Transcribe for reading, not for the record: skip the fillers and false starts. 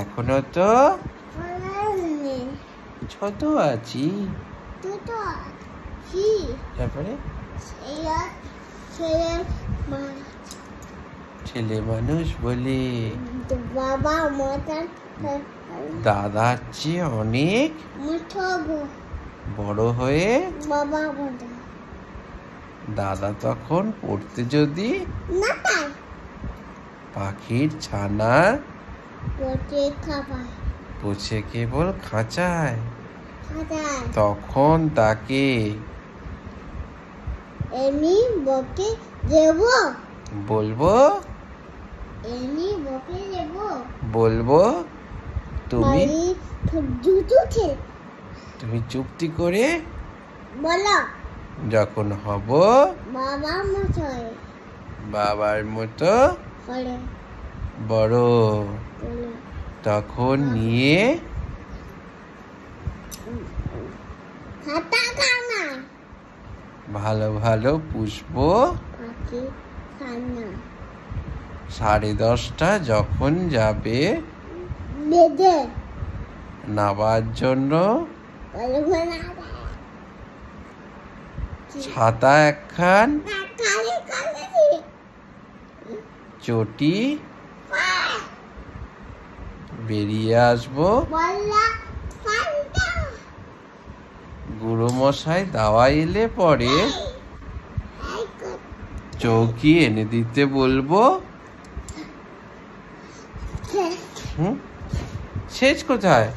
এখনো তো ছোট আছি। তারপরে ছেলে মানুষ বলে বাবা দাদার চেয়ে অনেক বড় হয়ে দাদা তখন পড়তে যদি পাখির ছানা পচে কেবল খাঁচায়, তখন তাকে বলবো তুমি চুপটি করে যখন হব বাবার মতো বড়, তখন নিয়ে ভালো ভালো পুষবো। 10:30 যখন যাবে নাবার জন্য, ছাতা একখান চটি বেরিয়ে আসবো। গুরু মশাই দাওয়াই এলে পরে চৌকি এনে দিতে বলবো। শেষ কোথায়?